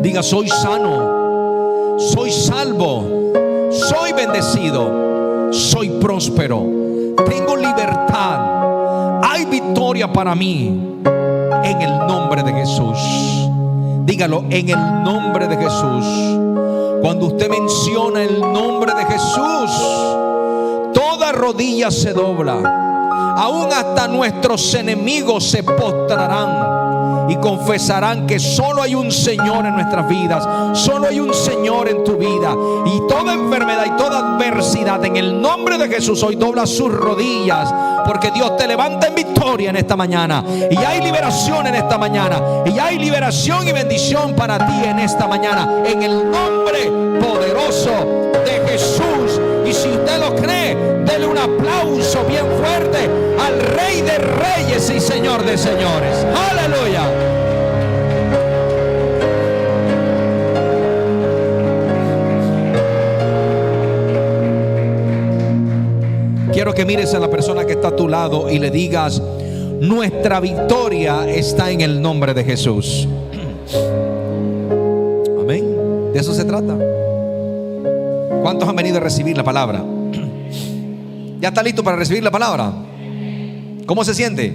Diga: soy sano, soy salvo, soy bendecido, soy próspero, tengo libertad, hay victoria para mí en el nombre de Jesús. Dígalo: en el nombre de Jesús. Cuando usted menciona el nombre de Jesús, toda rodilla se dobla, aún hasta nuestros enemigos se postrarán y confesarán que solo hay un Señor en nuestras vidas, solo hay un Señor en tu vida. Y toda enfermedad y toda adversidad, en el nombre de Jesús, hoy dobla sus rodillas, porque Dios te levanta en victoria en esta mañana. Y hay liberación en esta mañana, y hay liberación y bendición para ti en esta mañana, en el nombre poderoso de Jesús. Y si usted lo cree, dele un aplauso bien fuerte al Rey de Reyes y Señor de Señores. Aleluya. Quiero que mires a la persona que está a tu lado y le digas: nuestra victoria está en el nombre de Jesús. Amén. De eso se trata. ¿Cuántos han venido a recibir la palabra? ¿Ya está listo para recibir la palabra? ¿Cómo se siente?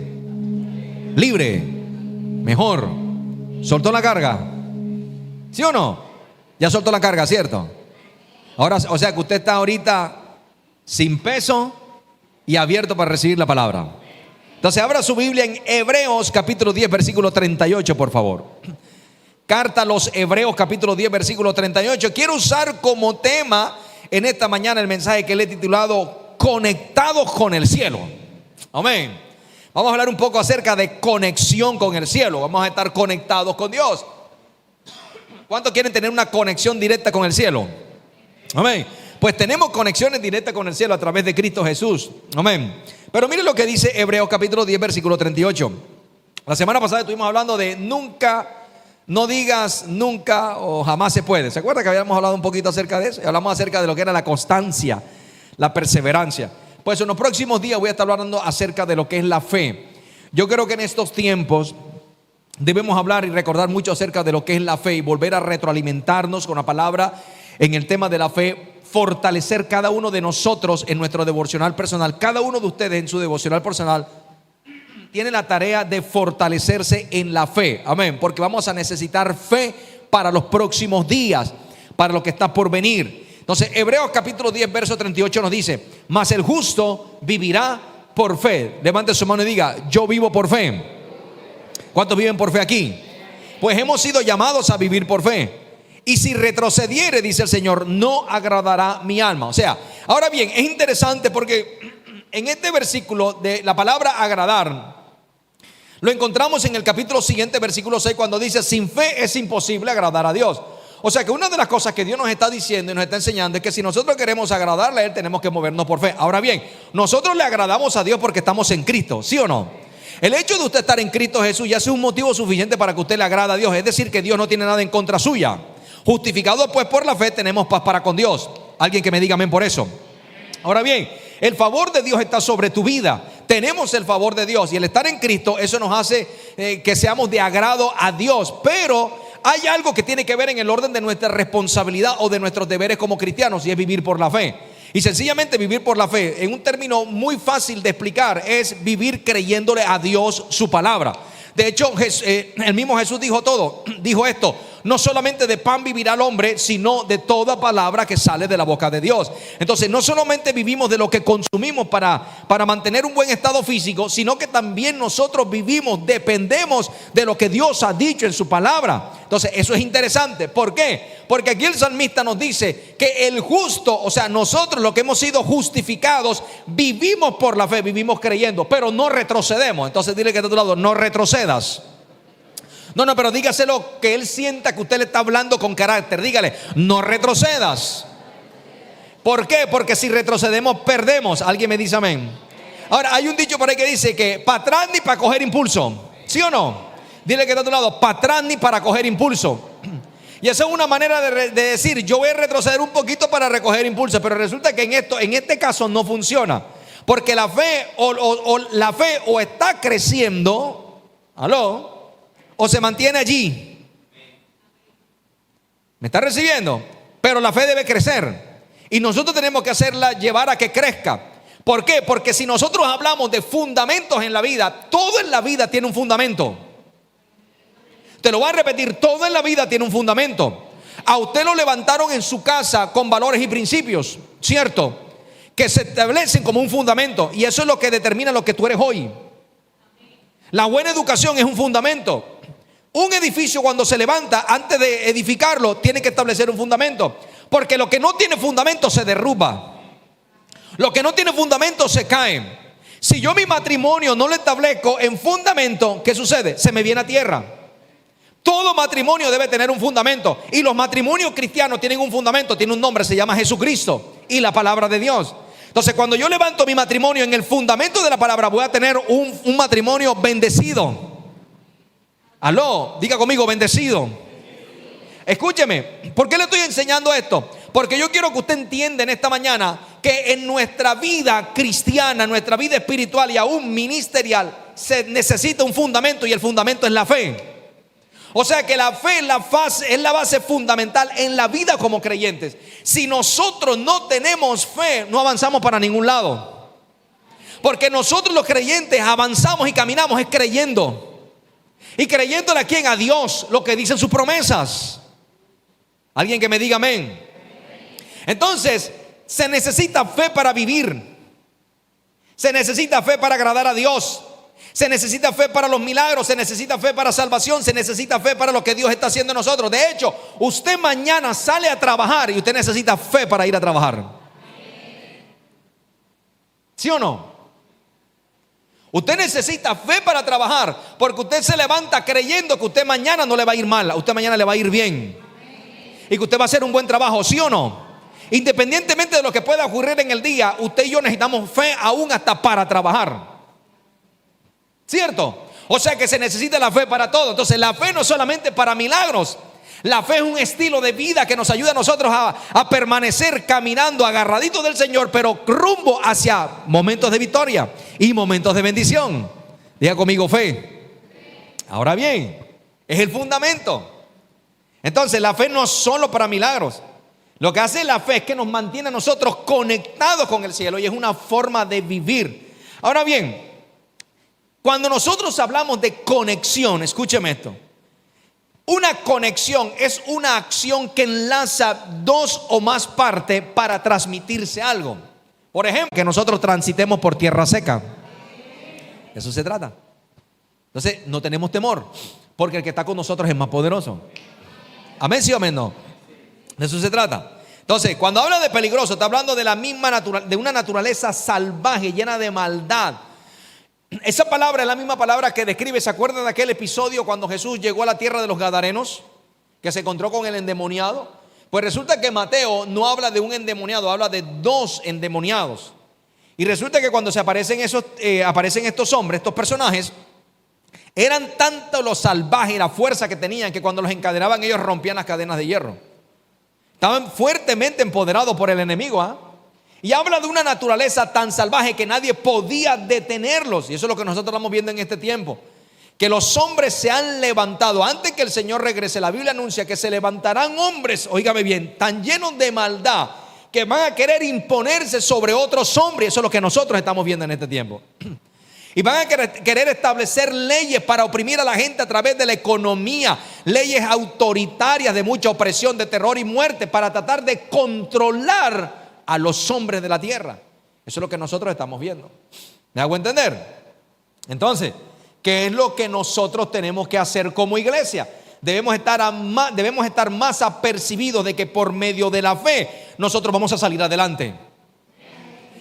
Libre, mejor. ¿Soltó la carga? ¿Sí o no? Ya soltó la carga, ¿cierto? Ahora, o sea que usted está ahorita sin peso y abierto para recibir la palabra. Entonces abra su Biblia en Hebreos capítulo 10 versículo 38, por favor. Carta a los Hebreos capítulo 10 versículo 38. Quiero usar como tema en esta mañana el mensaje que le he titulado Conectados con el cielo. Amén. Vamos a hablar un poco acerca de conexión con el cielo. Vamos a estar conectados con Dios. ¿Cuántos quieren tener una conexión directa con el cielo? Amén. Pues tenemos conexiones directas con el cielo a través de Cristo Jesús. Amén. Pero mire lo que dice Hebreos capítulo 10 versículo 38. La semana pasada estuvimos hablando de nunca. No digas nunca o jamás se puede. ¿Se acuerda que habíamos hablado un poquito acerca de eso? Y hablamos acerca de lo que era la constancia, la perseverancia. Pues en los próximos días voy a estar hablando acerca de lo que es la fe. Yo creo que en estos tiempos debemos hablar y recordar mucho acerca de lo que es la fe y volver a retroalimentarnos con la palabra en el tema de la fe. Fortalecer cada uno de nosotros en nuestro devocional personal. Cada uno de ustedes en su devocional personal tiene la tarea de fortalecerse en la fe. Amén. Porque vamos a necesitar fe para los próximos días, para lo que está por venir. Entonces Hebreos capítulo 10 verso 38 nos dice: mas el justo vivirá por fe. Levante su mano y diga: yo vivo por fe. ¿Cuántos viven por fe aquí? Pues hemos sido llamados a vivir por fe. Y si retrocediere, dice el Señor, no agradará mi alma. O sea, ahora bien, es interesante porque en este versículo de la palabra agradar lo encontramos en el capítulo siguiente, versículo 6, cuando dice: sin fe es imposible agradar a Dios. O sea que una de las cosas que Dios nos está diciendo y nos está enseñando es que si nosotros queremos agradarle a Él, tenemos que movernos por fe. Ahora bien, nosotros le agradamos a Dios porque estamos en Cristo, ¿sí o no? El hecho de usted estar en Cristo Jesús ya es un motivo suficiente para que usted le agrade a Dios. Es decir, que Dios no tiene nada en contra suya. Justificados pues por la fe, tenemos paz para con Dios. Alguien que me diga amén por eso. Ahora bien, el favor de Dios está sobre tu vida. Tenemos el favor de Dios y el estar en Cristo, eso nos hace que seamos de agrado a Dios. Pero hay algo que tiene que ver en el orden de nuestra responsabilidad o de nuestros deberes como cristianos, y es vivir por la fe. Y sencillamente vivir por la fe, en un término muy fácil de explicar, es vivir creyéndole a Dios su palabra. De hecho, el mismo Jesús dijo esto: no solamente de pan vivirá el hombre, sino de toda palabra que sale de la boca de Dios. Entonces no solamente vivimos de lo que consumimos para mantener un buen estado físico, sino que también nosotros dependemos de lo que Dios ha dicho en su palabra. Entonces eso es interesante. ¿Por qué? Porque aquí el salmista nos dice que el justo, o sea, nosotros los que hemos sido justificados, vivimos por la fe, vivimos creyendo, pero no retrocedemos. Entonces dile que de tu lado: no retrocedas. No, pero dígaselo que él sienta que usted le está hablando con carácter. Dígale: no retrocedas. ¿Por qué? Porque si retrocedemos, perdemos. ¿Alguien me dice amén? Ahora, hay un dicho por ahí que dice que para atrás ni para coger impulso. ¿Sí o no? Dile que está a tu lado: para atrás ni para coger impulso. Y esa es una manera de decir: yo voy a retroceder un poquito para recoger impulso. Pero resulta que en este caso no funciona. Porque la fe la fe o está creciendo, ¿aló?, o se mantiene allí. ¿Me está recibiendo? Pero la fe debe crecer. Y nosotros tenemos que hacerla llevar a que crezca. ¿Por qué? Porque si nosotros hablamos de fundamentos en la vida, todo en la vida tiene un fundamento. Te lo voy a repetir, todo en la vida tiene un fundamento. A usted lo levantaron en su casa con valores y principios, ¿cierto? Que se establecen como un fundamento. Y eso es lo que determina lo que tú eres hoy. La buena educación es un fundamento. Un edificio, cuando se levanta, antes de edificarlo, tiene que establecer un fundamento. Porque lo que no tiene fundamento se derrumba. Lo que no tiene fundamento se cae. Si yo mi matrimonio no lo establezco en fundamento, ¿qué sucede? Se me viene a tierra. Todo matrimonio debe tener un fundamento. Y los matrimonios cristianos tienen un fundamento, tiene un nombre, se llama Jesucristo y la palabra de Dios. Entonces, cuando yo levanto mi matrimonio en el fundamento de la palabra, voy a tener un matrimonio bendecido. Aló, diga conmigo, bendecido. Escúcheme, ¿por qué le estoy enseñando esto? Porque yo quiero que usted entienda en esta mañana que en nuestra vida cristiana, en nuestra vida espiritual y aún ministerial, se necesita un fundamento, y el fundamento es la fe. O sea que la fe es la base fundamental en la vida como creyentes. Si nosotros no tenemos fe, no avanzamos para ningún lado. Porque nosotros los creyentes avanzamos y caminamos es creyendo. Y creyéndole a quién, a Dios, lo que dicen sus promesas. Alguien que me diga amén. Entonces, se necesita fe para vivir. Se necesita fe para agradar a Dios. Se necesita fe para los milagros. Se necesita fe para salvación. Se necesita fe para lo que Dios está haciendo en nosotros. De hecho, usted mañana sale a trabajar y usted necesita fe para ir a trabajar. ¿Sí o no? Usted necesita fe para trabajar, porque usted se levanta creyendo que usted mañana no le va a ir mal, a usted mañana le va a ir bien. Y que usted va a hacer un buen trabajo, ¿sí o no? Independientemente de lo que pueda ocurrir en el día, usted y yo necesitamos fe aún hasta para trabajar. ¿Cierto? O sea que se necesita la fe para todo. Entonces la fe no es solamente para milagros. La fe es un estilo de vida que nos ayuda a nosotros a permanecer caminando agarraditos del Señor, pero rumbo hacia momentos de victoria y momentos de bendición. Diga conmigo, fe. Ahora bien, es el fundamento. Entonces la fe no es solo para milagros. Lo que hace la fe es que nos mantiene a nosotros conectados con el cielo, y es una forma de vivir. Ahora bien, cuando nosotros hablamos de conexión, escúcheme esto. Una conexión es una acción que enlaza dos o más partes para transmitirse algo. Por ejemplo, que nosotros transitemos por tierra seca. De eso se trata. Entonces, no tenemos temor, porque el que está con nosotros es más poderoso. Amén, sí o amén, no. De eso se trata. Entonces, cuando habla de peligroso, está hablando de la misma de una naturaleza salvaje, llena de maldad. Esa palabra es la misma palabra que describe, ¿se acuerdan de aquel episodio cuando Jesús llegó a la tierra de los Gadarenos? Que se encontró con el endemoniado. Pues resulta que Mateo no habla de un endemoniado, habla de dos endemoniados. Y resulta que cuando aparecen estos hombres, estos personajes, eran tanto los salvajes y la fuerza que tenían, que cuando los encadenaban ellos rompían las cadenas de hierro. Estaban fuertemente empoderados por el enemigo, ¿ah? Y habla de una naturaleza tan salvaje que nadie podía detenerlos. Y eso es lo que nosotros estamos viendo en este tiempo. Que los hombres se han levantado. Antes que el Señor regrese, la Biblia anuncia que se levantarán hombres, óigame bien, tan llenos de maldad, que van a querer imponerse sobre otros hombres. Eso es lo que nosotros estamos viendo en este tiempo. Y van a querer establecer leyes para oprimir a la gente a través de la economía. Leyes autoritarias de mucha opresión, de terror y muerte, para tratar de controlar a los hombres de la tierra. Eso es lo que nosotros estamos viendo. ¿Me hago entender? Entonces, ¿qué es lo que nosotros tenemos que hacer como iglesia? Debemos estar más apercibidos de que por medio de la fe nosotros vamos a salir adelante,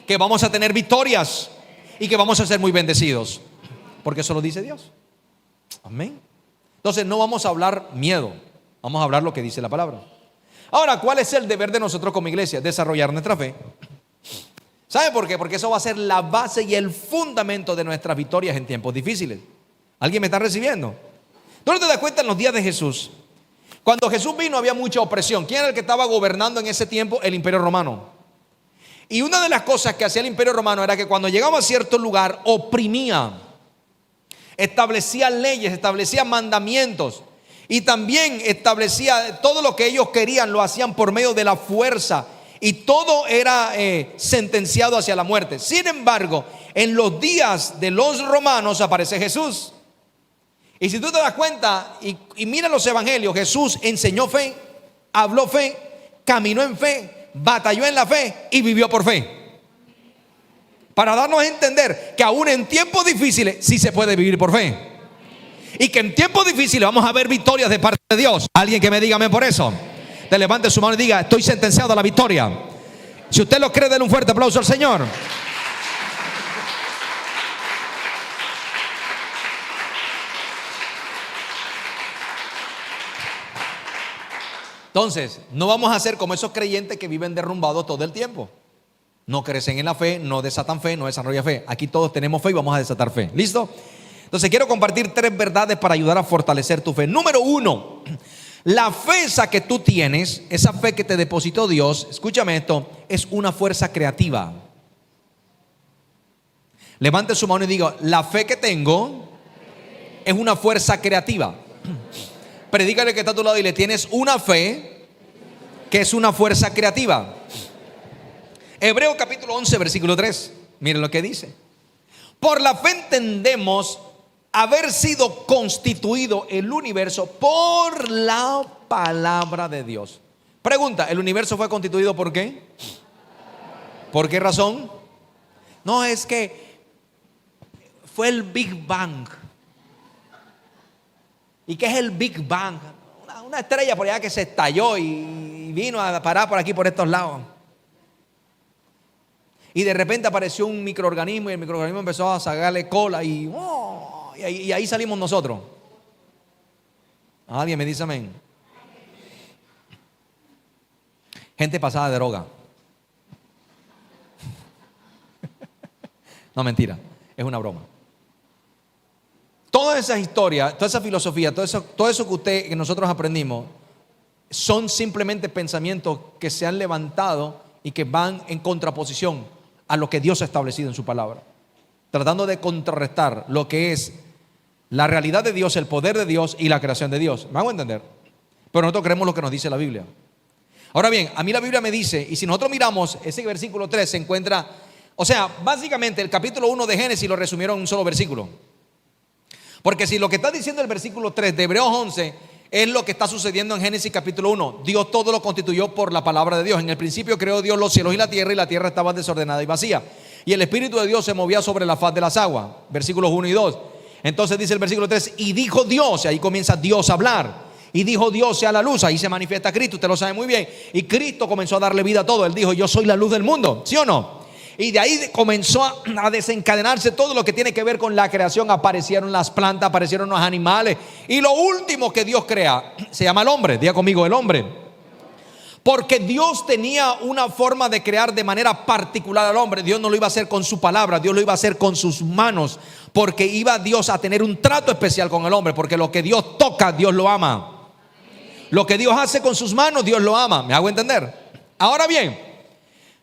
que vamos a tener victorias y que vamos a ser muy bendecidos, porque eso lo dice Dios. Amén. Entonces no vamos a hablar miedo, vamos a hablar lo que dice la palabra. Ahora, ¿cuál es el deber de nosotros como iglesia? Desarrollar nuestra fe. ¿Sabe por qué? Porque eso va a ser la base y el fundamento de nuestras victorias en tiempos difíciles. ¿Alguien me está recibiendo? ¿Tú no te das cuenta en los días de Jesús? Cuando Jesús vino había mucha opresión. ¿Quién era el que estaba gobernando en ese tiempo? El Imperio Romano. Y una de las cosas que hacía el Imperio Romano era que cuando llegaba a cierto lugar oprimía, establecía leyes, establecía mandamientos. Y también establecía todo lo que ellos querían, lo hacían por medio de la fuerza. Y todo era sentenciado hacia la muerte. Sin embargo, en los días de los romanos aparece Jesús. Y si tú te das cuenta y mira los evangelios, Jesús enseñó fe, habló fe, caminó en fe, batalló en la fe y vivió por fe. Para darnos a entender que aún en tiempos difíciles sí se puede vivir por fe. Y que en tiempos difíciles vamos a ver victorias de parte de Dios. Alguien que me diga amén por eso. Te levante su mano y diga: estoy sentenciado a la victoria. Si usted lo cree, denle un fuerte aplauso al Señor. Entonces, no vamos a ser como esos creyentes que viven derrumbados todo el tiempo. No crecen en la fe, no desatan fe, no desarrollan fe. Aquí todos tenemos fe y vamos a desatar fe. ¿Listo? Entonces quiero compartir 3 verdades para ayudar a fortalecer tu fe. Número 1, la fe esa que tú tienes, esa fe que te depositó Dios, escúchame esto, es una fuerza creativa. Levante su mano y diga: la fe que tengo es una fuerza creativa. Predícale que está a tu lado y le tienes una fe que es una fuerza creativa. Hebreos capítulo 11 versículo 3. Miren lo que dice: por la fe entendemos haber sido constituido el universo por la palabra de Dios. Pregunta: ¿el universo fue constituido por qué? ¿Por qué razón? No, es que fue el Big Bang. ¿Y qué es el Big Bang? Una estrella por allá que se estalló y vino a parar por aquí, por estos lados. Y de repente apareció un microorganismo y el microorganismo empezó a sacarle cola y ahí salimos nosotros. ¿Alguien me dice amén? Gente pasada de droga. No, mentira, es una broma. Todas esas historias, toda esa filosofía, todo eso que nosotros aprendimos son simplemente pensamientos que se han levantado y que van en contraposición a lo que Dios ha establecido en su palabra, tratando de contrarrestar lo que es la realidad de Dios, el poder de Dios y la creación de Dios. ¿Me hago entender? Pero nosotros creemos lo que nos dice la Biblia. Ahora bien, a mí la Biblia me dice, y si nosotros miramos ese versículo 3 se encuentra, o sea, básicamente el capítulo 1 de Génesis lo resumieron en un solo versículo. Porque si lo que está diciendo el versículo 3 de Hebreos 11 es lo que está sucediendo en Génesis capítulo 1, Dios todo lo constituyó por la palabra de Dios. En el principio creó Dios los cielos y la tierra estaba desordenada y vacía. Y el Espíritu de Dios se movía sobre la faz de las aguas. Versículos 1 y 2. Entonces dice el versículo 3, y dijo Dios, y ahí comienza Dios a hablar. Y dijo Dios sea la luz, ahí se manifiesta Cristo, usted lo sabe muy bien. Y Cristo comenzó a darle vida a todo. Él dijo: yo soy la luz del mundo, ¿sí o no? Y de ahí comenzó a desencadenarse todo lo que tiene que ver con la creación. Aparecieron las plantas, aparecieron los animales. Y lo último que Dios crea se llama el hombre. Diga conmigo: el hombre. Porque Dios tenía una forma de crear de manera particular al hombre. Dios no lo iba a hacer con su palabra, Dios lo iba a hacer con sus manos. Porque iba Dios a tener un trato especial con el hombre. Porque lo que Dios toca, Dios lo ama. Lo que Dios hace con sus manos, Dios lo ama. ¿Me hago entender? Ahora bien,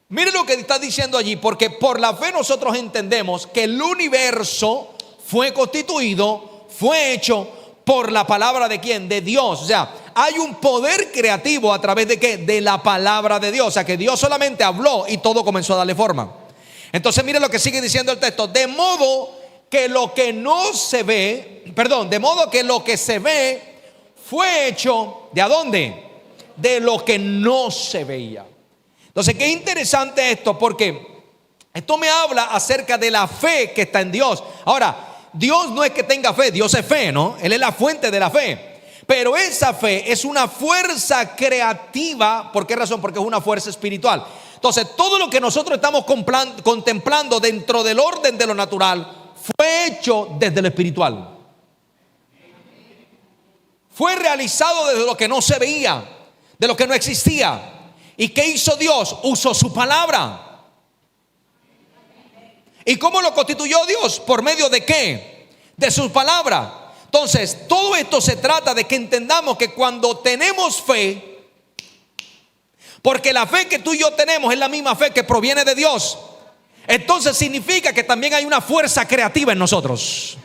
mire lo que está diciendo allí, porque por la fe nosotros entendemos que el universo fue constituido, fue hecho por la palabra de ¿quién? De Dios. O sea, hay un poder creativo a través de ¿qué? De la palabra de Dios. O sea, que Dios solamente habló y todo comenzó a darle forma. Entonces mire lo que sigue diciendo el texto: de modo que lo que no se ve, de modo que lo que se ve fue hecho, ¿de a dónde? De lo que no se veía. Entonces, qué interesante esto, porque esto me habla acerca de la fe que está en Dios. Ahora, Dios no es que tenga fe, Dios es fe, ¿no? Él es la fuente de la fe. Pero esa fe es una fuerza creativa. ¿Por qué razón? Porque es una fuerza espiritual. Entonces, todo lo que nosotros estamos contemplando dentro del orden de lo natural fue hecho desde lo espiritual. Fue realizado desde lo que no se veía, de lo que no existía. ¿Y qué hizo Dios? Usó su palabra. ¿Y cómo lo constituyó Dios? ¿Por medio de qué? De su palabra. Entonces, todo esto se trata de que entendamos que cuando tenemos fe, porque la fe que tú y yo tenemos es la misma fe que proviene de Dios, entonces significa que también hay una fuerza creativa en nosotros.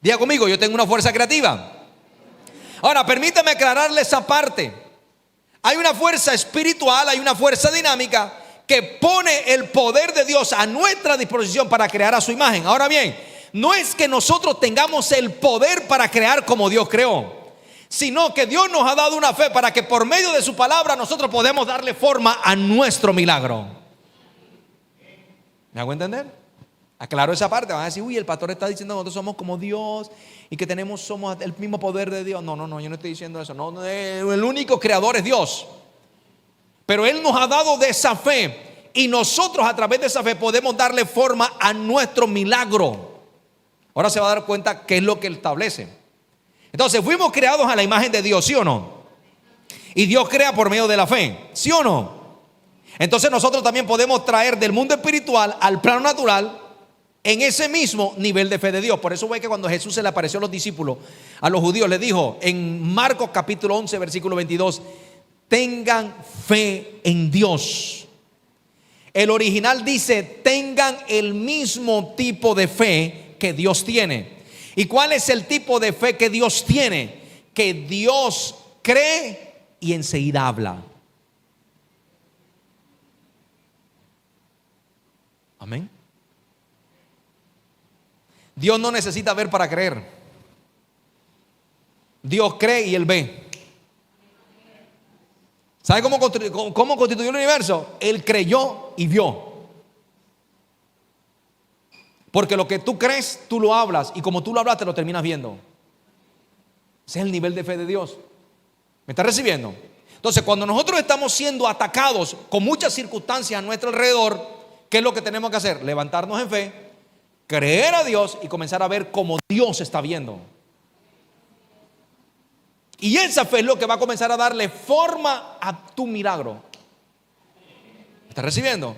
Diga conmigo, yo tengo una fuerza creativa. Ahora, permítame aclararle esa parte. Hay una fuerza espiritual, hay una fuerza dinámica que pone el poder de Dios a nuestra disposición para crear a su imagen. Ahora bien, no es que nosotros tengamos el poder para crear como Dios creó, sino que Dios nos ha dado una fe para que por medio de su palabra nosotros podemos darle forma a nuestro milagro. ¿Me hago entender? Aclaro esa parte. Van a decir, uy, el pastor está diciendo que nosotros somos como Dios y que somos el mismo poder de Dios. No, yo no estoy diciendo eso. No, el único creador es Dios. Pero Él nos ha dado de esa fe y nosotros a través de esa fe podemos darle forma a nuestro milagro. Ahora se va a dar cuenta qué es lo que Él establece. Entonces, fuimos creados a la imagen de Dios, ¿sí o no? Y Dios crea por medio de la fe, ¿sí o no? Entonces nosotros también podemos traer del mundo espiritual al plano natural en ese mismo nivel de fe de Dios. Por eso fue que cuando Jesús se le apareció a los discípulos, a los judíos, les dijo en Marcos capítulo 11 versículo 22: tengan fe en Dios. El original dice: tengan el mismo tipo de fe que Dios tiene. ¿Y cuál es el tipo de fe que Dios tiene? Que Dios cree y enseguida habla. Amén. Dios no necesita ver para creer. Dios cree y Él ve. ¿Sabe cómo constituyó el universo? Él creyó y vio. Porque lo que tú crees, tú lo hablas, y como tú lo hablas, te lo terminas viendo. Ese es el nivel de fe de Dios. ¿Me está recibiendo? Entonces, cuando nosotros estamos siendo atacados con muchas circunstancias a nuestro alrededor, ¿qué es lo que tenemos que hacer? Levantarnos en fe, creer a Dios y comenzar a ver como Dios está viendo. Y esa fe es lo que va a comenzar a darle forma a tu milagro. ¿Me estás recibiendo?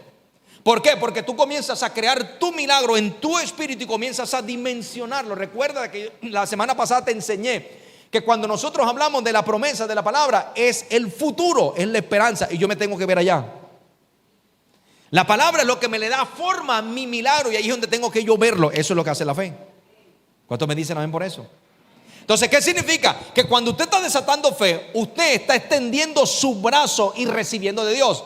¿Por qué? Porque tú comienzas a crear tu milagro en tu espíritu y comienzas a dimensionarlo. Recuerda que la semana pasada te enseñé que cuando nosotros hablamos de la promesa de la palabra, es el futuro, es la esperanza, y yo me tengo que ver allá. La palabra es lo que me le da forma a mi milagro, y ahí es donde tengo que yo verlo. Eso es lo que hace la fe. ¿Cuántos me dicen amén por eso? Entonces, ¿qué significa? Que cuando usted está desatando fe, usted está extendiendo su brazo y recibiendo de Dios.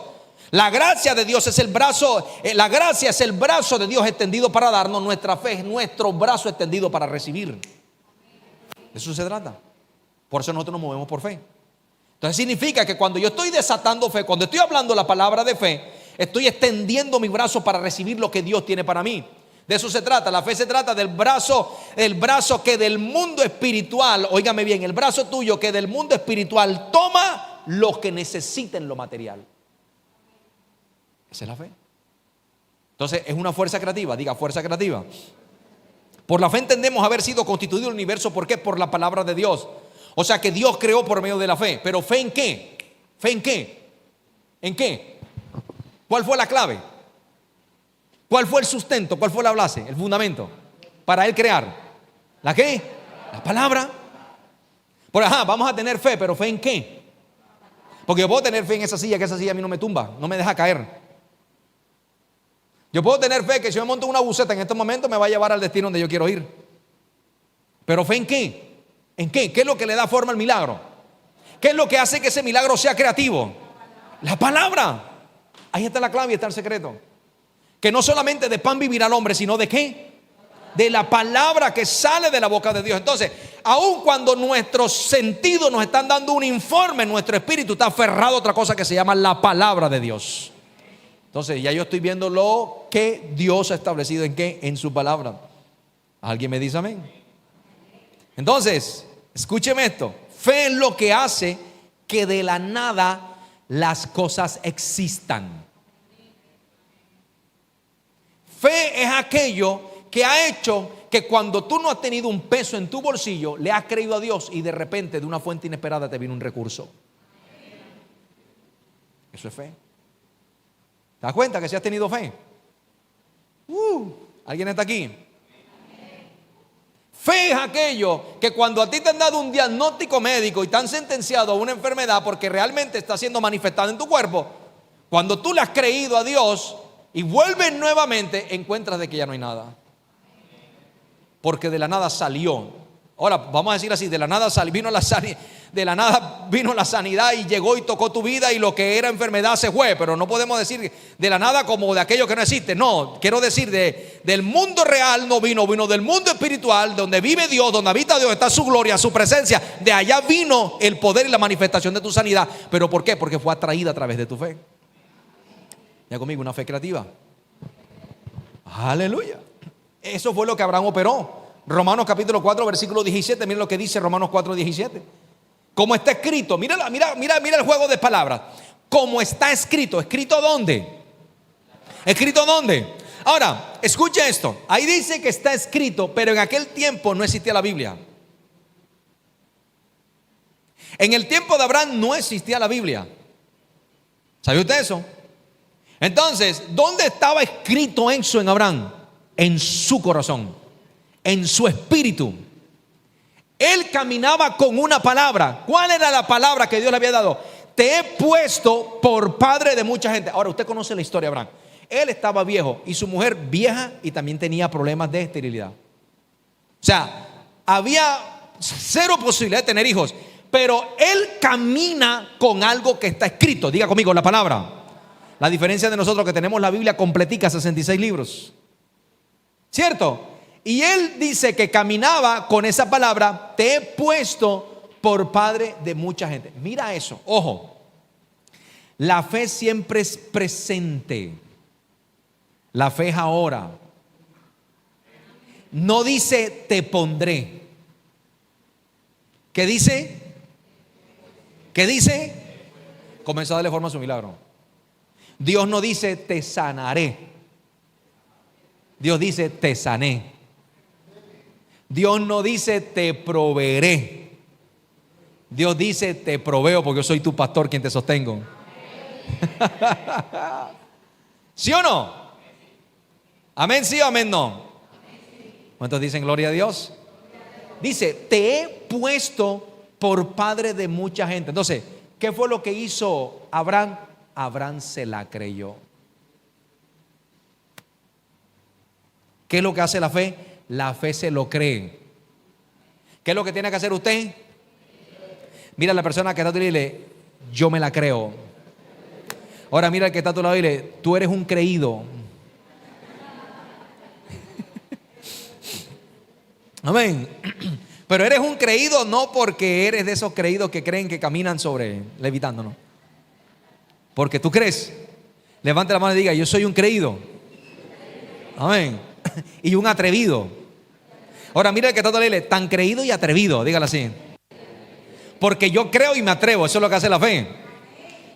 La gracia de Dios es el brazo, la gracia es el brazo de Dios extendido para darnos. Nuestra fe es nuestro brazo extendido para recibir. De eso se trata. Por eso nosotros nos movemos por fe. Entonces significa que cuando yo estoy desatando fe, cuando estoy hablando la palabra de fe, estoy extendiendo mi brazo para recibir lo que Dios tiene para mí. De eso se trata. La fe se trata del brazo que del mundo espiritual, óigame bien, el brazo tuyo que del mundo espiritual toma lo que necesita en lo material. Esa es la fe. Entonces es una fuerza creativa. Diga, fuerza creativa. Por la fe entendemos haber sido constituido el universo. ¿Por qué? Por la palabra de Dios. O sea que Dios creó por medio de la fe. Pero ¿fe en qué? ¿Fe en qué? ¿En qué? ¿Cuál fue la clave? ¿Cuál fue el sustento? ¿Cuál fue la base? El fundamento para Él crear. ¿La qué? La palabra. Por vamos a tener fe, pero ¿fe en qué? Porque yo puedo tener fe en esa silla, que esa silla a mí no me tumba, no me deja caer. Yo puedo tener fe que si yo me monto en una buseta en este momento me va a llevar al destino donde yo quiero ir. Pero ¿fe en qué? ¿En qué? ¿Qué es lo que le da forma al milagro? ¿Qué es lo que hace que ese milagro sea creativo? La palabra. Ahí está la clave y está el secreto. Que no solamente de pan vivirá el hombre, sino de ¿qué? De la palabra que sale de la boca de Dios. Entonces, aun cuando nuestros sentidos nos están dando un informe, nuestro espíritu está aferrado a otra cosa que se llama la palabra de Dios. Entonces, ya yo estoy viendo lo que Dios ha establecido en qué, en su palabra. ¿Alguien me dice amén? Entonces, escúcheme esto. Fe es lo que hace que de la nada las cosas existan. Fe es aquello que ha hecho que cuando tú no has tenido un peso en tu bolsillo, le has creído a Dios y de repente de una fuente inesperada te viene un recurso. Eso es fe. ¿Te das cuenta que si has tenido fe? ¿Alguien está aquí? Fe es aquello que cuando a ti te han dado un diagnóstico médico y te han sentenciado a una enfermedad porque realmente está siendo manifestada en tu cuerpo, cuando tú le has creído a Dios y vuelves nuevamente, encuentras de que ya no hay nada. porque de la nada salió. Ahora, vamos a decir así, de la nada vino la sanidad y llegó y tocó tu vida y lo que era enfermedad se fue. Pero no podemos decir de la nada como de aquello que no existe. No, quiero decir del mundo real no vino del mundo espiritual, donde vive Dios, donde habita Dios, está su gloria, su presencia. De allá vino el poder y la manifestación de tu sanidad. ¿Pero por qué? Porque fue atraída a través de tu fe. Ya conmigo, una fe creativa. Aleluya. Eso fue lo que Abraham operó. Romanos capítulo 4 versículo 17. Miren lo que dice Romanos 4, 17. Como está escrito, mira el juego de palabras. Como está escrito. ¿Escrito dónde? ¿Escrito dónde? Ahora, escuche esto. Ahí dice que está escrito, pero en aquel tiempo no existía la Biblia. En el tiempo de Abraham no existía la Biblia. ¿Sabe usted eso? Entonces, ¿dónde estaba escrito eso en Abraham? En su corazón, en su espíritu. Él caminaba con una palabra. ¿Cuál era la palabra que Dios le había dado? Te he puesto por padre de mucha gente. Ahora, usted conoce la historia de Abraham. Él estaba viejo y su mujer vieja y también tenía problemas de esterilidad. O sea, había cero posibilidad de tener hijos. Pero él camina con algo que está escrito. Diga conmigo la palabra. La diferencia de nosotros que tenemos la Biblia completica, 66 libros. ¿Cierto? Y él dice que caminaba con esa palabra, te he puesto por padre de mucha gente. Mira eso, ojo. La fe siempre es presente. La fe es ahora. No dice te pondré. ¿Qué dice? ¿Qué dice? Comenzó a darle forma a su milagro. Dios no dice te sanaré. Dios dice te sané. Dios no dice te proveeré. Dios dice te proveo porque yo soy tu pastor quien te sostengo. ¿Sí o no? Amén, sí o amén no. ¿Cuántos dicen gloria a Dios? Dice te he puesto por padre de mucha gente. Entonces, ¿qué fue lo que hizo Abraham? Abraham se la creyó. ¿Qué es lo que hace la fe? La fe se lo cree. ¿Qué es lo que tiene que hacer usted? Mira a la persona que está a tu lado y dile, yo me la creo. Ahora mira al que está a tu lado y dile, tú eres un creído. Amén. Pero eres un creído no porque eres de esos creídos que creen que caminan sobre levitando, no. Porque tú crees. Levante la mano y diga, yo soy un creído. Amén. Y un atrevido. Ahora mira el que está a leerle, tan creído y atrevido, dígalo así. Porque yo creo y me atrevo, eso es lo que hace la fe.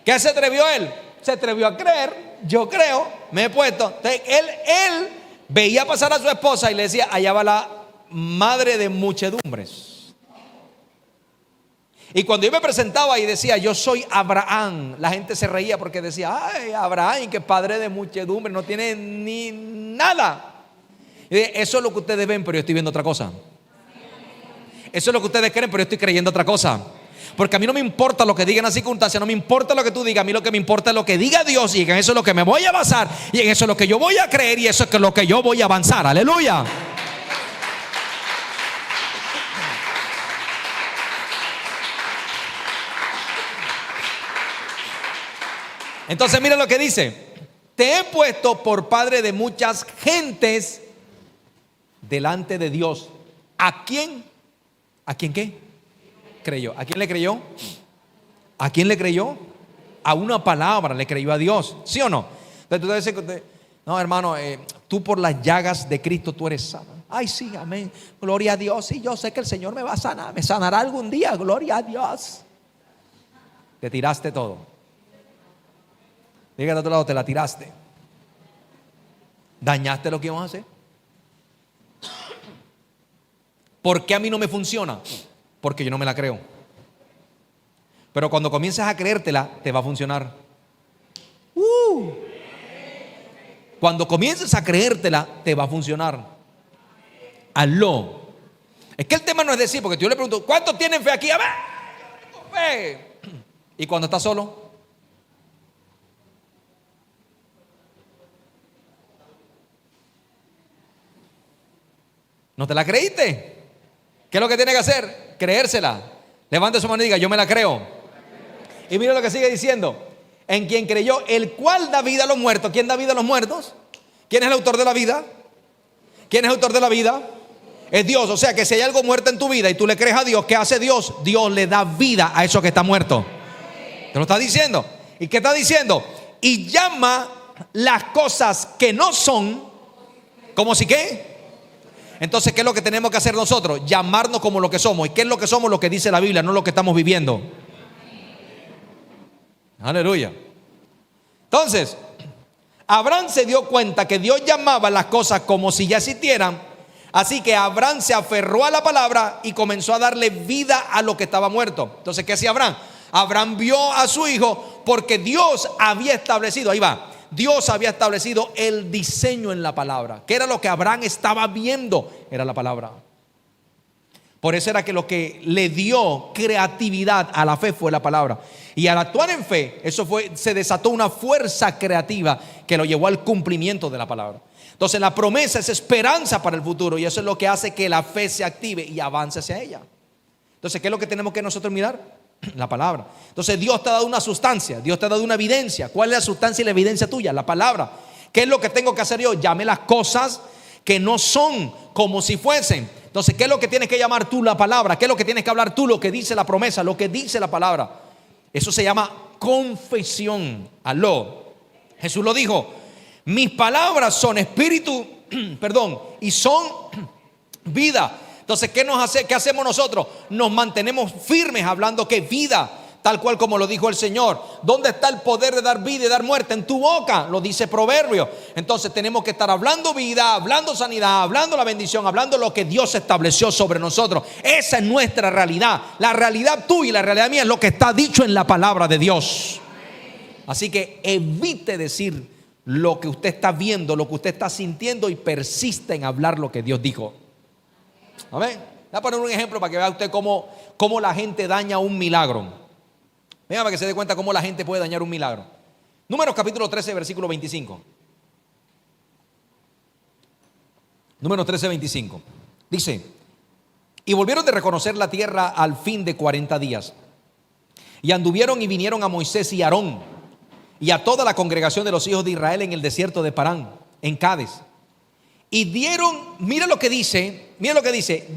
¿Qué se atrevió él? Se atrevió a creer, yo creo, me he puesto. Entonces, él veía pasar a su esposa y le decía, allá va la madre de muchedumbres. Y cuando yo me presentaba y decía, yo soy Abraham, la gente se reía porque decía, ay, Abraham, que padre de muchedumbre, no tiene ni nada. Y dije, eso es lo que ustedes ven, pero yo estoy viendo otra cosa. Eso es lo que ustedes creen, pero yo estoy creyendo otra cosa. Porque a mí no me importa lo que digan las circunstancias, no me importa lo que tú digas, a mí lo que me importa es lo que diga Dios, y en eso es lo que me voy a basar, y en eso es lo que yo voy a creer, y eso es lo que yo voy a avanzar. Aleluya. Entonces mira lo que dice, te he puesto por padre de muchas gentes delante de Dios. ¿A quién? ¿A quién qué? Creyó. ¿A quién le creyó? ¿A quién le creyó? A una palabra le creyó a Dios. ¿Sí o no? Entonces tú dices, no hermano, tú por las llagas de Cristo tú eres sano. Ay sí, amén, gloria a Dios. Sí, yo sé que el Señor me va a sanar, me sanará algún día, gloria a Dios. Te tiraste todo. Dígate a otro lado, te la tiraste. Dañaste lo que íbamos a hacer. ¿Por qué a mí no me funciona? Porque yo no me la creo. Pero cuando comiences a creértela, te va a funcionar. Cuando comiences a creértela, te va a funcionar. Hazlo. Es que el tema no es decir, porque yo le pregunto, ¿cuántos tienen fe aquí? A ver, yo tengo fe. Y cuando estás solo, ¿No te la creíste? ¿Qué es lo que tiene que hacer? Creérsela. Levante su mano y diga: yo me la creo. Y mira lo que sigue diciendo: en quien creyó, el cual da vida a los muertos. ¿Quién da vida a los muertos? ¿Quién es el autor de la vida? ¿Quién es el autor de la vida? Es Dios. O sea que si hay algo muerto en tu vida y tú le crees a Dios, ¿qué hace Dios? Dios le da vida a eso que está muerto. Te lo está diciendo. ¿Y qué está diciendo? Y llama las cosas que no son como si qué. Entonces, ¿qué es lo que tenemos que hacer nosotros? Llamarnos como lo que somos. ¿Y qué es lo que somos? Lo que dice la Biblia, no lo que estamos viviendo. Aleluya. Entonces, Abraham se dio cuenta que Dios llamaba las cosas como si ya existieran. Así que Abraham se aferró a la palabra y comenzó a darle vida a lo que estaba muerto. Entonces, ¿qué hacía Abraham? Abraham vio a su hijo porque Dios había establecido, ahí va, Dios había establecido el diseño en la palabra. ¿Qué era lo que Abraham estaba viendo? Era la palabra. Por eso era que lo que le dio creatividad a la fe fue la palabra. Y al actuar en fe, se desató una fuerza creativa que lo llevó al cumplimiento de la palabra. Entonces la promesa es esperanza para el futuro, y eso es lo que hace que la fe se active y avance hacia ella. Entonces, ¿qué es lo que tenemos que nosotros mirar? La palabra. Entonces Dios te ha dado una sustancia, Dios te ha dado una evidencia. ¿Cuál es la sustancia y la evidencia tuya? La palabra. ¿Qué es lo que tengo que hacer yo? Llame las cosas que no son como si fuesen. Entonces, ¿qué es lo que tienes que llamar tú? La palabra. ¿Qué es lo que tienes que hablar tú? Lo que dice la promesa, lo que dice la palabra. Eso se llama confesión. Aló. Jesús lo dijo: mis palabras son espíritu, y son vida. Entonces, ¿qué hacemos nosotros? Nos mantenemos firmes hablando que vida, tal cual como lo dijo el Señor. ¿Dónde está el poder de dar vida y dar muerte? En tu boca, lo dice Proverbio. Entonces tenemos que estar hablando vida, hablando sanidad, hablando la bendición, hablando lo que Dios estableció sobre nosotros. Esa es nuestra realidad. La realidad tuya y la realidad mía es lo que está dicho en la palabra de Dios. Así que evite decir lo que usted está viendo, lo que usted está sintiendo, y persiste en hablar lo que Dios dijo. Amén. Voy a poner un ejemplo para que vea usted cómo la gente daña un milagro. Venga, para que se dé cuenta cómo la gente puede dañar un milagro. Números capítulo 13, versículo 25. Números 13, 25. Dice: y volvieron de reconocer la tierra al fin de 40 días. Y anduvieron y vinieron a Moisés y Aarón y a toda la congregación de los hijos de Israel en el desierto de Parán, en Cades. Y dieron, mira lo que dice,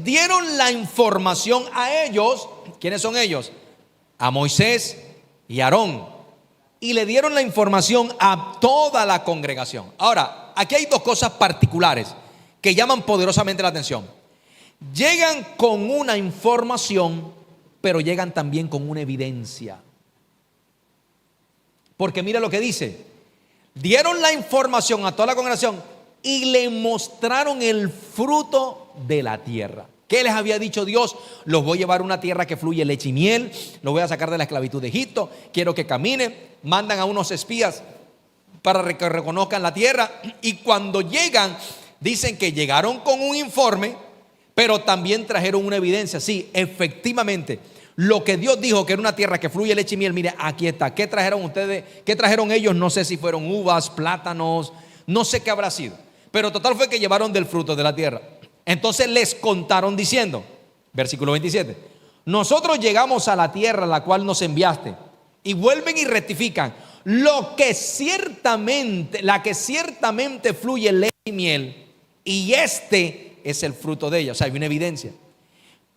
dieron la información a ellos. ¿Quiénes son ellos? A Moisés y Aarón. Y le dieron la información a toda la congregación. Ahora, aquí hay dos cosas particulares que llaman poderosamente la atención. Llegan con una información, pero llegan también con una evidencia. Porque mira lo que dice: dieron la información a toda la congregación y le mostraron el fruto de la tierra. ¿Qué les había dicho Dios? Los voy a llevar a una tierra que fluye leche y miel, los voy a sacar de la esclavitud de Egipto, quiero que caminen. Mandan a unos espías para que reconozcan la tierra, y cuando llegan, dicen que llegaron con un informe, pero también trajeron una evidencia. Sí, efectivamente, lo que Dios dijo que era una tierra que fluye leche y miel, mire, aquí está. ¿Qué trajeron ustedes? ¿Qué trajeron ellos? No sé si fueron uvas, plátanos, no sé qué habrá sido, pero total fue que llevaron del fruto de la tierra. Entonces les contaron diciendo, versículo 27, nosotros llegamos a la tierra a la cual nos enviaste. Y vuelven y rectifican: la que ciertamente fluye leche y miel, y este es el fruto de ella. O sea, hay una evidencia.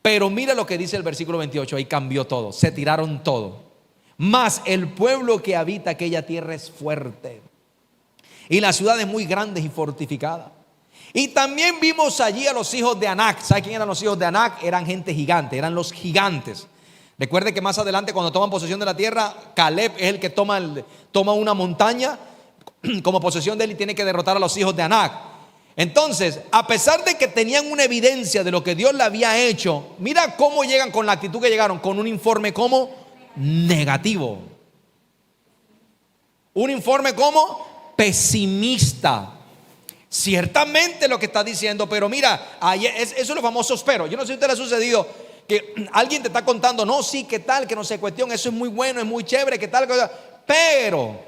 Pero mira lo que dice el versículo 28, ahí cambió todo, se tiraron todo. Mas el pueblo que habita aquella tierra es fuerte, y las ciudades muy grandes y fortificadas. Y también vimos allí a los hijos de Anac. ¿Sabe quién eran los hijos de Anac? Eran gente gigante, eran los gigantes. Recuerde que más adelante, cuando toman posesión de la tierra, Caleb es el que toma una montaña como posesión de él, y tiene que derrotar a los hijos de Anac. Entonces, a pesar de que tenían una evidencia de lo que Dios le había hecho, mira cómo llegan con la actitud que llegaron, con un informe como negativo. Un informe como pesimista. Ciertamente lo que está diciendo, pero mira, eso es los famosos pero. Yo no sé si a usted le ha sucedido que alguien te está contando, no, sí, qué tal, que no sé, cuestión, eso es muy bueno, es muy chévere, qué tal, pero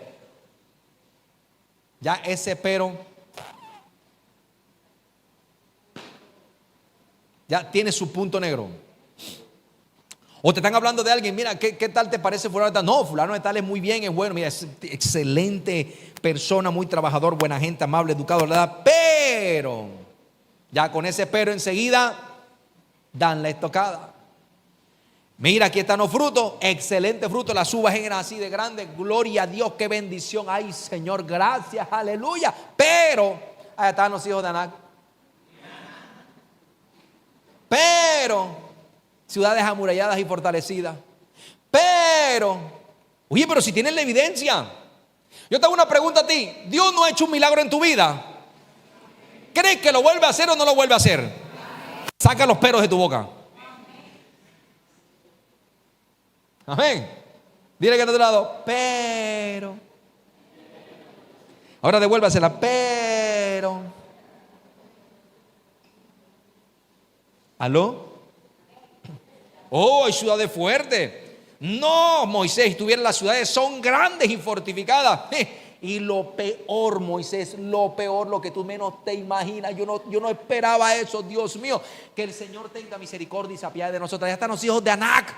ya ese pero Ya tiene su punto negro. O te están hablando de alguien, mira, ¿qué tal te parece fulano de tal? No, fulano de tal es muy bien, es bueno, mira, es excelente persona, muy trabajador, buena gente, amable, educado, ¿verdad? Pero, ya con ese pero enseguida, dan la estocada. Mira, aquí están los frutos, excelente fruto, las uvas eran así de grandes, gloria a Dios, qué bendición, ay Señor, gracias, aleluya. Pero, ahí están los hijos de Anac. Pero ciudades amuralladas y fortalecidas. Pero, oye, pero si tienes la evidencia. Yo te hago una pregunta a ti. ¿Dios no ha hecho un milagro en tu vida? ¿Crees que lo vuelve a hacer o no lo vuelve a hacer? Saca los peros de tu boca. Amén. Dile que está a tu lado, pero. Ahora devuélvasela, pero. ¿Aló? Oh, hay ciudades fuertes. No, Moisés, las ciudades son grandes y fortificadas. Y lo peor, Moisés, lo peor, lo que tú menos te imaginas. Yo no esperaba eso, Dios mío. Que el Señor tenga misericordia y se apiade de nosotros. Ya están los hijos de Anac.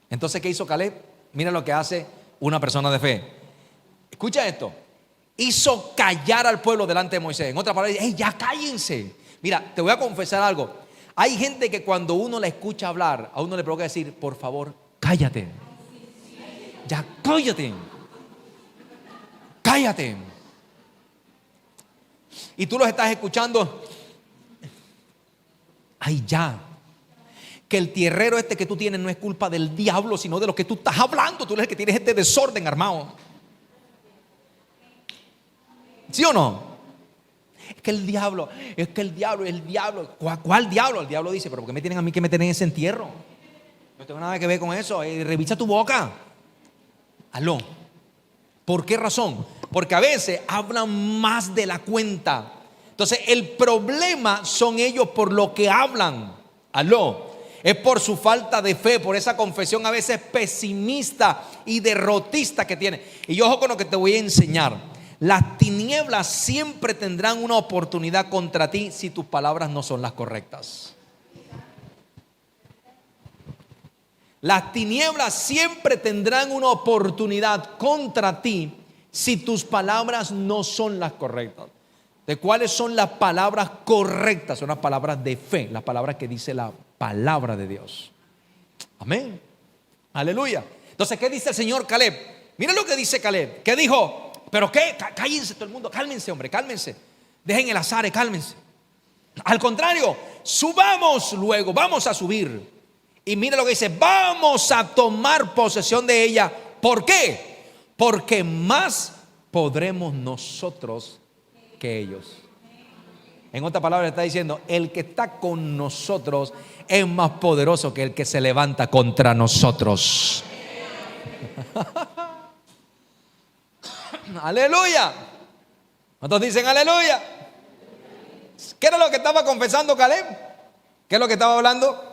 Entonces, ¿qué hizo Caleb? Mira lo que hace una persona de fe. Escucha esto. Hizo callar al pueblo delante de Moisés. En otras palabras, hey, ya cállense. Mira, te voy a confesar algo. Hay gente que cuando uno la escucha hablar, a uno le provoca decir, por favor, cállate. Ya cállate. Cállate. Y tú los estás escuchando. Ay, ya. Que el tierrero este que tú tienes no es culpa del diablo, sino de lo que tú estás hablando. Tú eres el que tienes este desorden armado. ¿Sí o no? Es que el diablo. ¿Cuál diablo? El diablo dice, pero ¿por qué me tienen a mí que meter en ese entierro? No tengo nada que ver con eso. Revisa tu boca. Aló. ¿Por qué razón? Porque a veces hablan más de la cuenta. Entonces el problema son ellos por lo que hablan. Aló. Es por su falta de fe, por esa confesión a veces pesimista y derrotista que tiene. Y ojo con lo que te voy a enseñar. Las tinieblas siempre tendrán una oportunidad contra ti si tus palabras no son las correctas. Las tinieblas siempre tendrán una oportunidad contra ti si tus palabras no son las correctas. ¿De cuáles son las palabras correctas? Son las palabras de fe, las palabras que dice la palabra de Dios. Amén. Aleluya. Entonces, ¿qué dice el Señor Caleb? Mira lo que dice Caleb. ¿Qué dijo? ¿Pero qué? Cállense todo el mundo, cálmense, hombre, cálmense. Dejen el azar, cálmense. Al contrario, subamos luego, vamos a subir. Y mira lo que dice, vamos a tomar posesión de ella. ¿Por qué? Porque más podremos nosotros que ellos. En otras palabras está diciendo, el que está con nosotros es más poderoso que el que se levanta contra nosotros. Aleluya. ¿Cuántos dicen aleluya? ¿Qué era lo que estaba confesando Caleb? ¿Qué es lo que estaba hablando?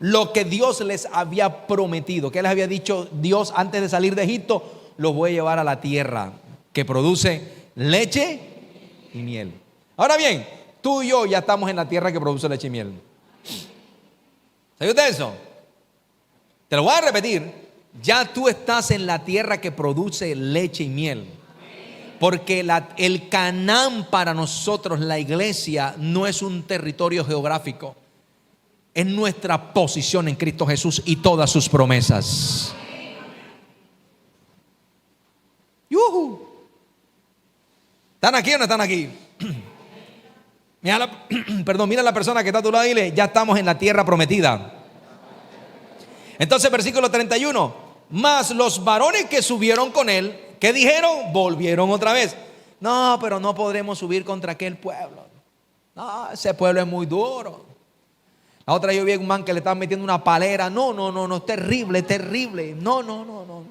Lo que Dios les había prometido. ¿Qué les había dicho Dios antes de salir de Egipto? Los voy a llevar a la tierra que produce leche y miel. Ahora bien, tú y yo ya estamos en la tierra que produce leche y miel. ¿Sabe usted eso? Te lo voy a repetir. Ya tú estás en la tierra que produce leche y miel. Porque el Canaán para nosotros, la iglesia, no es un territorio geográfico. Es nuestra posición en Cristo Jesús y todas sus promesas. ¡Yuhu! ¿Están aquí o no están aquí? Mira la persona que está a tu lado y dile, ya estamos en la tierra prometida. Entonces versículo 31, mas los varones que subieron con él, ¿qué dijeron? Volvieron otra vez. No, pero no podremos subir contra aquel pueblo. No, ese pueblo es muy duro. La otra yo vi a un man que le estaban metiendo una palera. No, es terrible, terrible. No.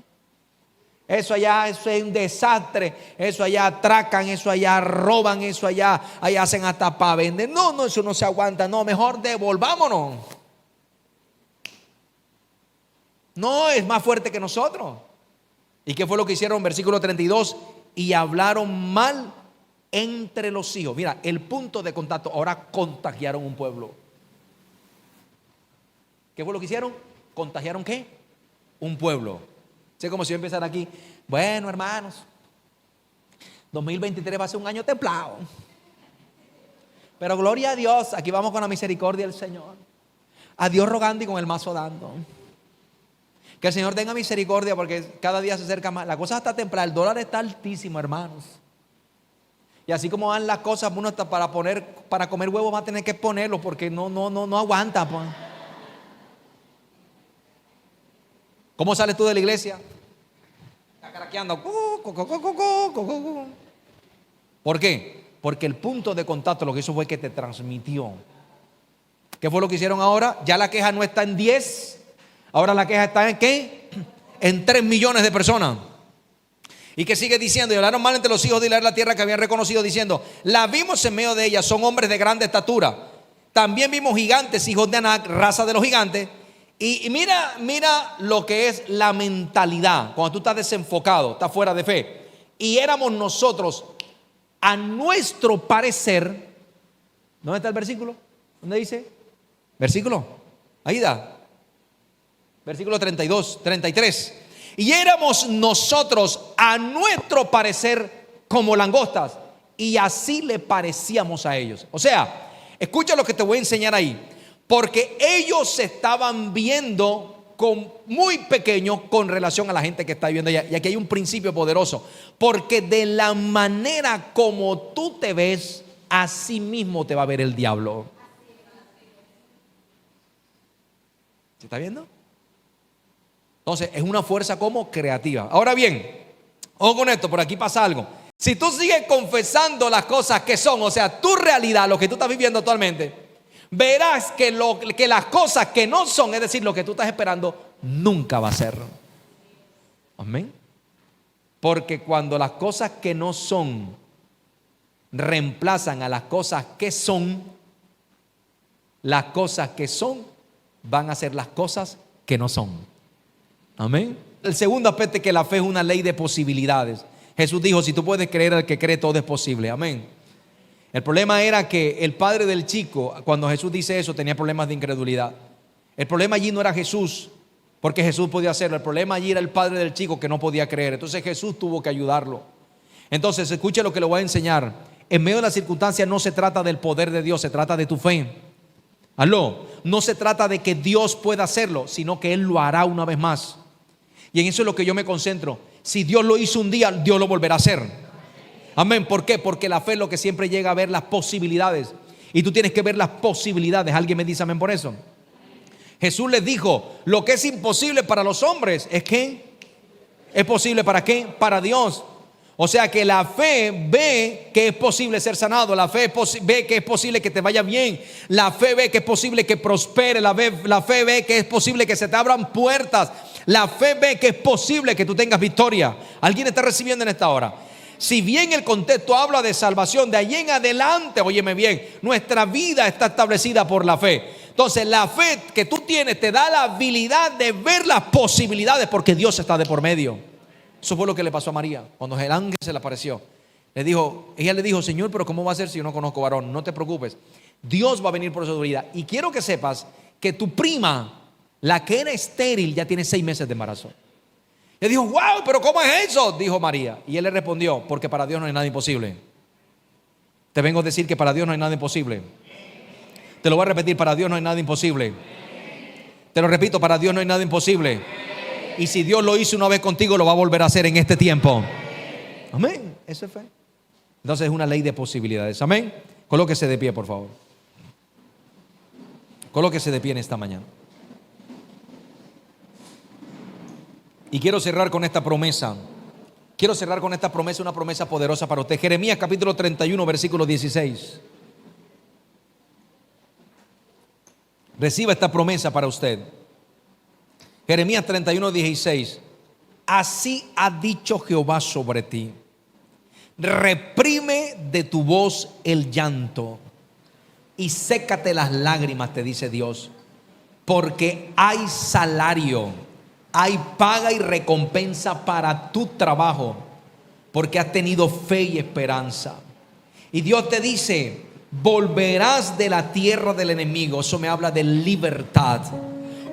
Eso allá, eso es un desastre. Eso allá atracan, eso allá roban, eso allá hacen hasta para vender. No, eso no se aguanta. No, mejor devolvámonos. No, es más fuerte que nosotros. ¿Y qué fue lo que hicieron? Versículo 32. Y hablaron mal entre los hijos. Mira, el punto de contacto. Ahora contagiaron un pueblo. ¿Qué fue lo que hicieron? ¿Contagiaron qué? Un pueblo. Sé como si yo empezara aquí. Bueno, hermanos, 2023 va a ser un año templado. Pero gloria a Dios, aquí vamos con la misericordia del Señor. A Dios rogando y con el mazo dando. Que el Señor tenga misericordia porque cada día se acerca más. La cosa está templada, el dólar está altísimo, hermanos. Y así como van las cosas, uno está para comer huevos va a tener que ponerlo porque no aguanta. Pues. ¿Cómo sales tú de la iglesia? Está caraqueando. ¿Por qué? Porque el punto de contacto lo que hizo fue que te transmitió. ¿Qué fue lo que hicieron ahora? Ya la queja no está en 10. Ahora la queja está en ¿qué? En 3 millones de personas. ¿Y qué sigue diciendo? Y hablaron mal entre los hijos de Israel la tierra que habían reconocido, diciendo: la vimos en medio de ella, son hombres de grande estatura. También vimos gigantes, hijos de Anac, raza de los gigantes. Y mira lo que es la mentalidad. Cuando tú estás desenfocado, estás fuera de fe. Y éramos nosotros, a nuestro parecer. ¿Dónde está el versículo? ¿Dónde dice? Versículo. Ahí da. Versículo 32, 33. Y éramos nosotros a nuestro parecer como langostas, y así le parecíamos a ellos. O sea, escucha lo que te voy a enseñar ahí. Porque ellos se estaban viendo muy pequeños con relación a la gente que está viviendo allá. Y aquí hay un principio poderoso. Porque de la manera como tú te ves, así mismo te va a ver el diablo. ¿Se está viendo? Entonces es una fuerza como creativa. Ahora bien, ojo con esto, por aquí pasa algo. Si tú sigues confesando las cosas que son, o sea, tu realidad, lo que tú estás viviendo actualmente, verás que las cosas que no son, es decir, lo que tú estás esperando, nunca va a ser. Amén. Porque cuando las cosas que no son reemplazan a las cosas que son, las cosas que son van a ser las cosas que no son. Amén. El segundo aspecto es que la fe es una ley de posibilidades. Jesús dijo: si tú puedes creer, al que cree todo es posible. Amén. El problema era que el padre del chico, cuando Jesús dice eso, tenía problemas de incredulidad. El problema allí no era Jesús, porque Jesús podía hacerlo. El problema allí era el padre del chico que no podía creer. Entonces Jesús tuvo que ayudarlo. Entonces escuche lo que le voy a enseñar. En medio de las circunstancias no se trata del poder de Dios, se trata de tu fe. Aló, no se trata de que Dios pueda hacerlo, sino que Él lo hará una vez más. Y en eso es lo que yo me concentro. Si Dios lo hizo un día, Dios lo volverá a hacer. Amén. ¿Por qué? Porque la fe es lo que siempre llega a ver las posibilidades. Y tú tienes que ver las posibilidades. ¿Alguien me dice amén por eso? Jesús les dijo: lo que es imposible para los hombres es que es posible para ¿qué? Para Dios. O sea que la fe ve que es posible ser sanado. La fe ve que es posible que te vaya bien. La fe ve que es posible que prospere. La fe ve que es posible que se te abran puertas. La fe ve que es posible que tú tengas victoria. ¿Alguien está recibiendo en esta hora? Si bien el contexto habla de salvación, de allí en adelante, óyeme bien, nuestra vida está establecida por la fe. Entonces la fe que tú tienes te da la habilidad de ver las posibilidades, porque Dios está de por medio. Eso fue lo que le pasó a María cuando el ángel se le apareció. Ella le dijo: Señor, pero ¿cómo va a ser si yo no conozco varón? No te preocupes, Dios va a venir por su vida. Y quiero que sepas que tu prima, la que era estéril, ya tiene 6 meses de embarazo. Le dijo: wow, pero ¿cómo es eso? Dijo María. Y él le respondió: porque para Dios no hay nada imposible. Te vengo a decir que para Dios no hay nada imposible. Te lo voy a repetir: para Dios no hay nada imposible. Te lo repito: para Dios no hay nada imposible. Y si Dios lo hizo una vez contigo, lo va a volver a hacer en este tiempo. Amén. Eso es fe. Entonces es una ley de posibilidades. Amén. Colóquese de pie, por favor. Colóquese de pie en esta mañana. Y quiero cerrar con esta promesa. Quiero cerrar con esta promesa, una promesa poderosa para usted. Jeremías capítulo 31, versículo 16. Reciba esta promesa para usted. Jeremías 31, 16. Así ha dicho Jehová sobre ti: reprime de tu voz el llanto y sécate las lágrimas, te dice Dios, porque hay salario, hay paga y recompensa para tu trabajo, porque has tenido fe y esperanza. Y Dios te dice: volverás de la tierra del enemigo. Eso me habla de libertad.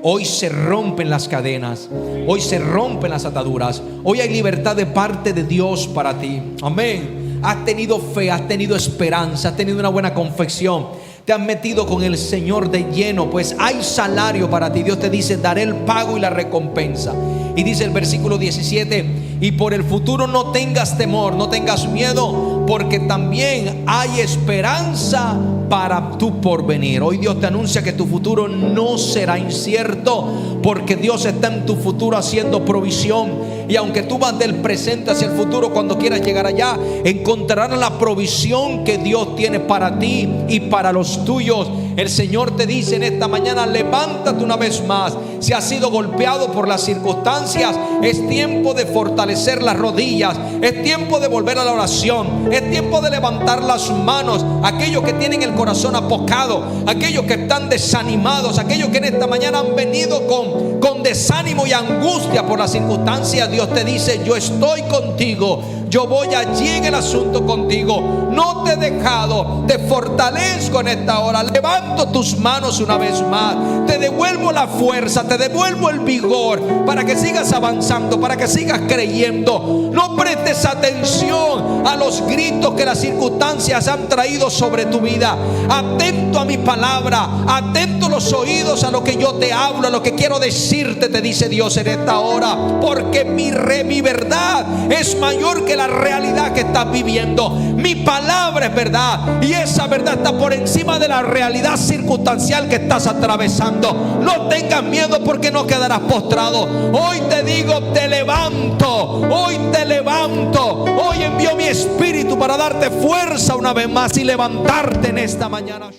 Hoy se rompen las cadenas, hoy se rompen las ataduras, hoy hay libertad de parte de Dios para ti. Amén. Has tenido fe, has tenido esperanza, has tenido una buena confesión, te has metido con el Señor de lleno, pues hay salario para ti. Dios te dice: daré el pago y la recompensa. Y dice el versículo 17: y por el futuro no tengas temor, no tengas miedo, porque también hay esperanza para tu porvenir. Hoy Dios te anuncia que tu futuro no será incierto, porque Dios está en tu futuro haciendo provisión. Y aunque tú vas del presente hacia el futuro, cuando quieras llegar allá, encontrarás la provisión que Dios tiene para ti y para los tuyos. El Señor te dice en esta mañana: levántate una vez más. Si has sido golpeado por las circunstancias, es tiempo de fortalecer las rodillas, es tiempo de volver a la oración, es tiempo de levantar las manos. Aquellos que tienen el corazón apocado, aquellos que están desanimados, aquellos que en esta mañana han venido con desánimo y angustia por las circunstancias, Dios te dice: yo estoy contigo, yo voy allí en el asunto contigo, no te he dejado, te fortalezco en esta hora. Levanto tus manos una vez más, te devuelvo la fuerza, te devuelvo el vigor, para que sigas avanzando, para que sigas creyendo. No prestes atención a los gritos que las circunstancias han traído sobre tu vida. Atento a mi palabra, atento los oídos a lo que yo te hablo, a lo que quiero decirte, te dice Dios en esta hora, porque mi verdad es mayor que la realidad que estás viviendo. Mi palabra es verdad, y esa verdad está por encima de la realidad circunstancial que estás atravesando. No tengas miedo, porque no quedarás postrado. Hoy te digo: te levanto, hoy te levanto, hoy envío mi espíritu para darte fuerza una vez más y levantarte en esta mañana.